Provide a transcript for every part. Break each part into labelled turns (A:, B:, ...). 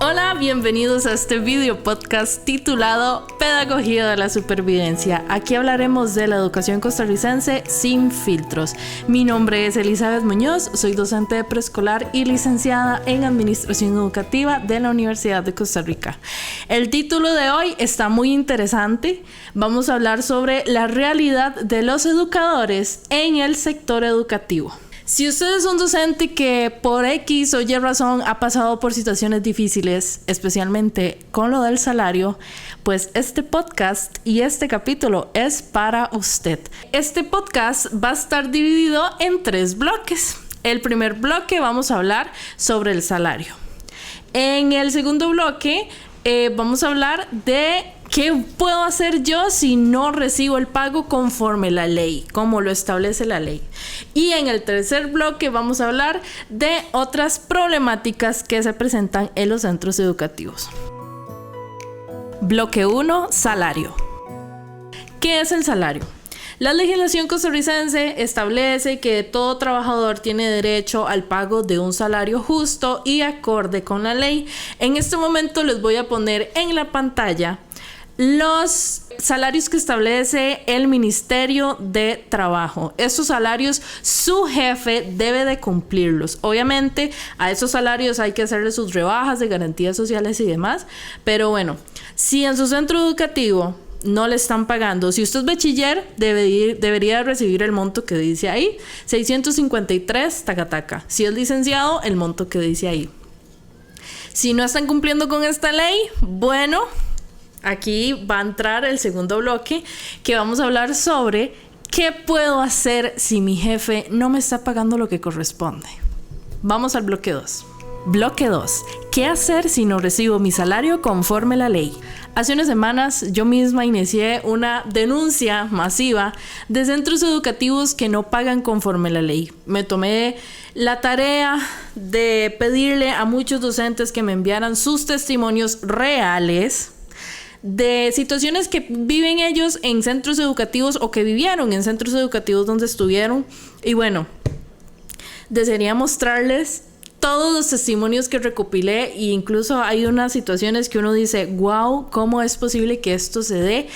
A: Hola, bienvenidos a este video podcast titulado Pedagogía de la Supervivencia. Aquí hablaremos de la educación costarricense sin filtros. Mi nombre es Elizabeth Muñoz, soy docente de preescolar y licenciada en Administración Educativa de la Universidad de Costa Rica. El título de hoy está muy interesante. Vamos a hablar sobre la realidad de los educadores en el sector educativo. Si usted es un docente que por X o Y razón ha pasado por situaciones difíciles, especialmente con lo del salario, pues este podcast y este capítulo es para usted. Este podcast va a estar dividido en 3 bloques. El primer bloque vamos a hablar sobre el salario. En el segundo bloque vamos a hablar de ¿qué puedo hacer yo si no recibo el pago conforme la ley, como lo establece la ley? Y en el tercer bloque vamos a hablar de otras problemáticas que se presentan en los centros educativos. Bloque 1, salario. ¿Qué es el salario? La legislación costarricense establece que todo trabajador tiene derecho al pago de un salario justo y acorde con la ley. En este momento les voy a poner en la pantalla los salarios que establece el Ministerio de Trabajo. Estos salarios su jefe debe de cumplirlos. Obviamente a esos salarios hay que hacerle sus rebajas de garantías sociales y demás. Pero bueno, si en su centro educativo no le están pagando, si usted es bachiller, debería recibir el monto que dice ahí, 653 tacataca. Si es licenciado, el monto que dice ahí. Si no están cumpliendo con esta ley, bueno, aquí va a entrar el segundo bloque, que vamos a hablar sobre qué puedo hacer si mi jefe no me está pagando lo que corresponde. Vamos al bloque 2. Bloque 2. ¿Qué hacer si no recibo mi salario conforme la ley? Hace unas semanas yo misma inicié una denuncia masiva de centros educativos que no pagan conforme la ley. Me tomé la tarea de pedirle a muchos docentes que me enviaran sus testimonios reales de situaciones que viven ellos en centros educativos o que vivieron en centros educativos donde estuvieron. Y bueno, desearía mostrarles todos los testimonios que recopilé, e incluso hay unas situaciones que uno dice, wow, ¿cómo es posible que esto se dé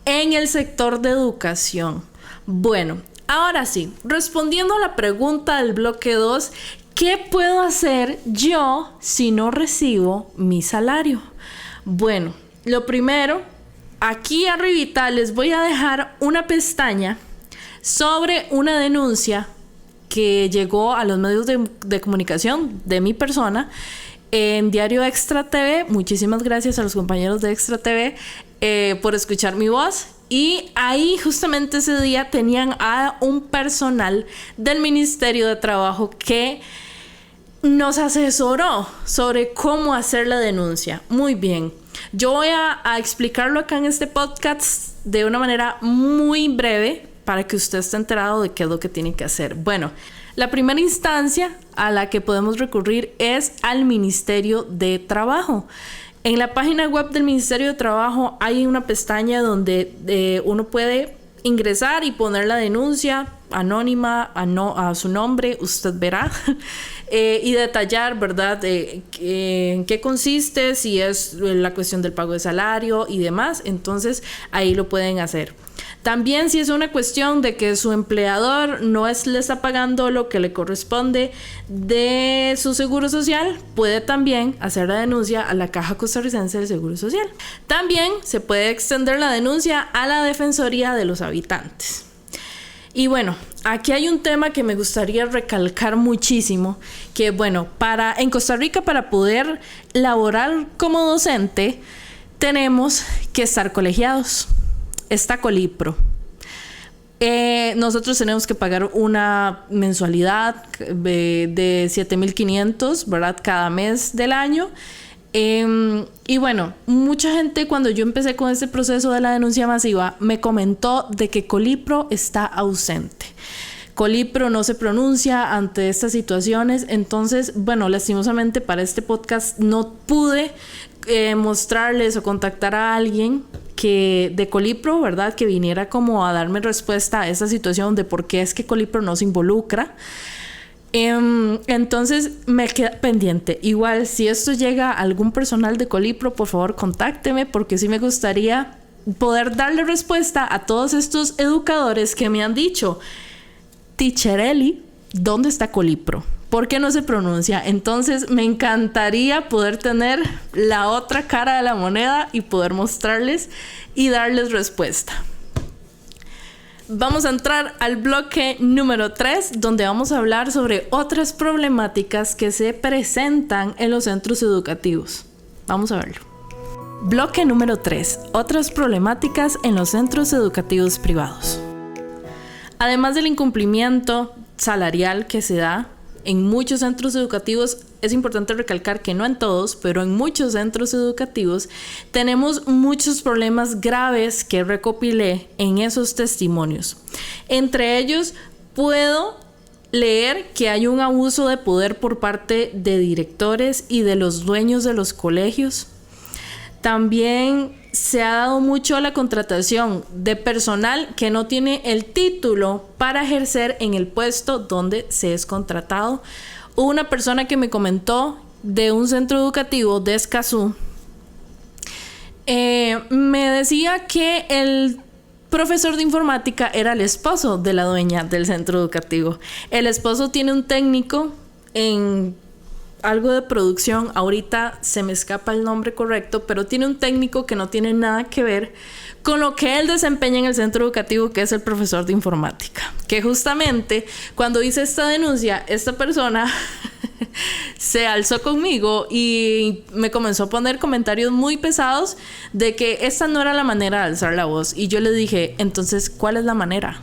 A: en el sector de educación? Bueno, ahora sí, respondiendo a la pregunta del bloque 2, ¿qué puedo hacer yo si no recibo mi salario? Bueno, lo primero, aquí arribita les voy a dejar una pestaña sobre una denuncia que llegó a los medios de comunicación de mi persona en Diario Extra TV. Muchísimas gracias a los compañeros de Extra TV por escuchar mi voz. Y ahí justamente ese día tenían a un personal del Ministerio de Trabajo que nos asesoró sobre cómo hacer la denuncia. Muy bien. Yo voy a explicarlo acá en este podcast de una manera muy breve para que usted esté enterado de qué es lo que tiene que hacer. Bueno, la primera instancia a la que podemos recurrir es al Ministerio de Trabajo. En la página web del Ministerio de Trabajo hay una pestaña donde uno puede ingresar y poner la denuncia anónima a su nombre, usted verá, y detallar, ¿verdad?, en qué consiste, si es la cuestión del pago de salario y demás. Entonces ahí lo pueden hacer. También si es una cuestión de que su empleador le está pagando lo que le corresponde de su seguro social, puede también hacer la denuncia a la Caja Costarricense del Seguro Social. También se puede extender la denuncia a la Defensoría de los Habitantes. Y bueno, aquí hay un tema que me gustaría recalcar muchísimo, que bueno, en Costa Rica, para poder laborar como docente, tenemos que estar colegiados. Está Colipro. Nosotros tenemos que pagar una mensualidad de 7,500, ¿verdad?, cada mes del año. Y bueno, mucha gente, cuando yo empecé con este proceso de la denuncia masiva, me comentó de que Colipro está ausente. Colipro no se pronuncia ante estas situaciones. Entonces, bueno, lastimosamente para este podcast no pude mostrarles o contactar a alguien que de Colipro, ¿verdad?, que viniera como a darme respuesta a esa situación de por qué es que Colipro no se involucra. Entonces me queda pendiente. Igual, si esto llega a algún personal de Colipro, por favor contácteme, porque sí me gustaría poder darle respuesta a todos estos educadores que me han dicho: Teacher Eli, ¿dónde está Colipro? ¿Por qué no se pronuncia? Entonces me encantaría poder tener la otra cara de la moneda y poder mostrarles y darles respuesta. Vamos a entrar al bloque número 3, donde vamos a hablar sobre otras problemáticas que se presentan en los centros educativos. Vamos a verlo. Bloque número 3. Otras problemáticas en los centros educativos privados. Además del incumplimiento salarial que se da en muchos centros educativos, es importante recalcar que no en todos, pero en muchos centros educativos tenemos muchos problemas graves que recopilé en esos testimonios. Entre ellos, puedo leer que hay un abuso de poder por parte de directores y de los dueños de los colegios. También se ha dado mucho la contratación de personal que no tiene el título para ejercer en el puesto donde se es contratado. Hubo una persona que me comentó de un centro educativo de Escazú. Me decía que el profesor de informática era el esposo de la dueña del centro educativo. El esposo tiene un técnico en algo de producción, ahorita se me escapa el nombre correcto, pero tiene un técnico que no tiene nada que ver con lo que él desempeña en el centro educativo, que es el profesor de informática. Que justamente cuando hice esta denuncia, esta persona se alzó conmigo y me comenzó a poner comentarios muy pesados de que esta no era la manera de alzar la voz. Y yo le dije, entonces, ¿cuál es la manera?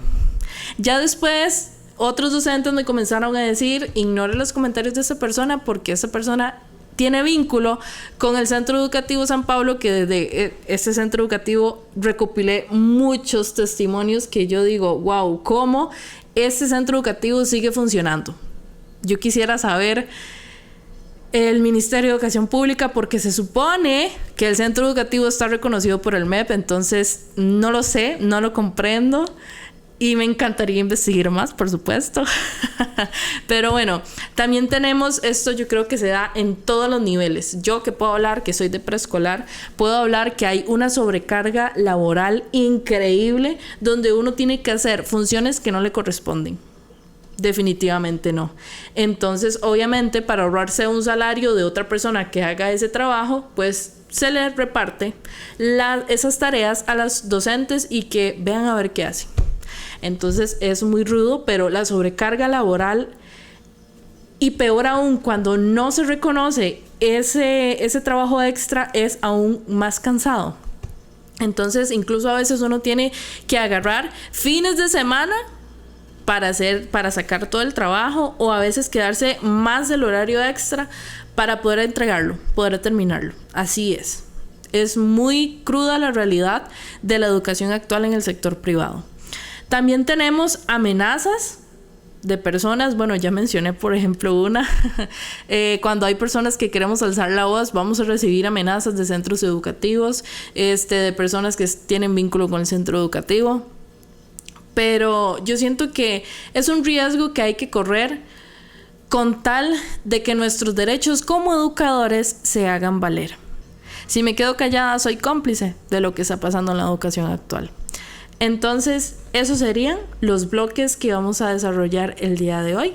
A: Ya después otros docentes me comenzaron a decir: ignore los comentarios de esa persona, porque esa persona tiene vínculo con el Centro Educativo San Pablo, que desde ese centro educativo recopilé muchos testimonios que yo digo, wow, ¿cómo este centro educativo sigue funcionando? Yo quisiera saber el Ministerio de Educación Pública, porque se supone que el centro educativo está reconocido por el MEP, entonces no lo sé, no lo comprendo. Y me encantaría investigar más, por supuesto. Pero bueno, también tenemos esto, yo creo que se da en todos los niveles. Yo que puedo hablar, que soy de preescolar, puedo hablar que hay una sobrecarga laboral increíble, donde uno tiene que hacer funciones que no le corresponden. Definitivamente no. Entonces, obviamente, para ahorrarse un salario de otra persona que haga ese trabajo, pues se le reparte esas tareas a las docentes y que vean a ver qué hacen. Entonces es muy rudo, pero la sobrecarga laboral, y peor aún cuando no se reconoce ese trabajo extra, es aún más cansado. Entonces incluso a veces uno tiene que agarrar fines de semana para sacar todo el trabajo, o a veces quedarse más del horario extra para poder entregarlo, poder terminarlo. Así es. Es muy cruda la realidad de la educación actual en el sector privado. También tenemos amenazas de personas. Bueno, ya mencioné, por ejemplo, una. Cuando hay personas que queremos alzar la voz, vamos a recibir amenazas de centros educativos, de personas que tienen vínculo con el centro educativo. Pero yo siento que es un riesgo que hay que correr con tal de que nuestros derechos como educadores se hagan valer. Si me quedo callada, soy cómplice de lo que está pasando en la educación actual. Entonces, esos serían los bloques que vamos a desarrollar el día de hoy.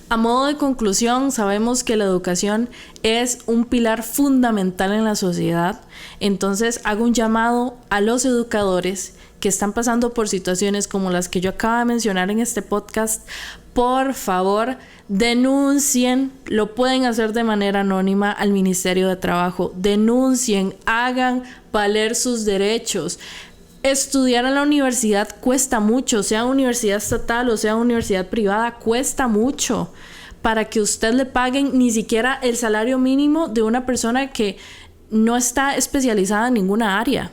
A: A modo de conclusión, sabemos que la educación es un pilar fundamental en la sociedad. Entonces, hago un llamado a los educadores que están pasando por situaciones como las que yo acabo de mencionar en este podcast. Por favor, denuncien, lo pueden hacer de manera anónima al Ministerio de Trabajo. Denuncien, hagan valer sus derechos. Estudiar en la universidad cuesta mucho, sea universidad estatal o sea universidad privada, cuesta mucho para que usted le paguen ni siquiera el salario mínimo de una persona que no está especializada en ninguna área.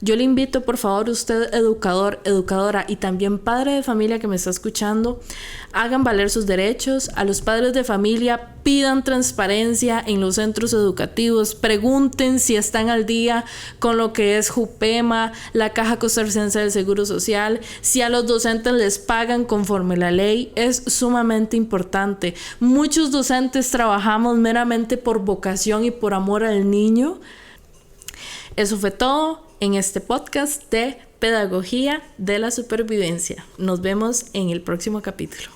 A: Yo le invito, por favor, usted educador, educadora y también padre de familia que me está escuchando, hagan valer sus derechos. A los padres de familia pidan transparencia en los centros educativos, pregunten si están al día con lo que es JUPEMA, la Caja Costarricense del Seguro Social, si a los docentes les pagan conforme la ley. Es sumamente importante. Muchos docentes trabajamos meramente por vocación y por amor al niño. Eso fue todo en este podcast de Pedagogía de la Supervivencia. Nos vemos en el próximo capítulo.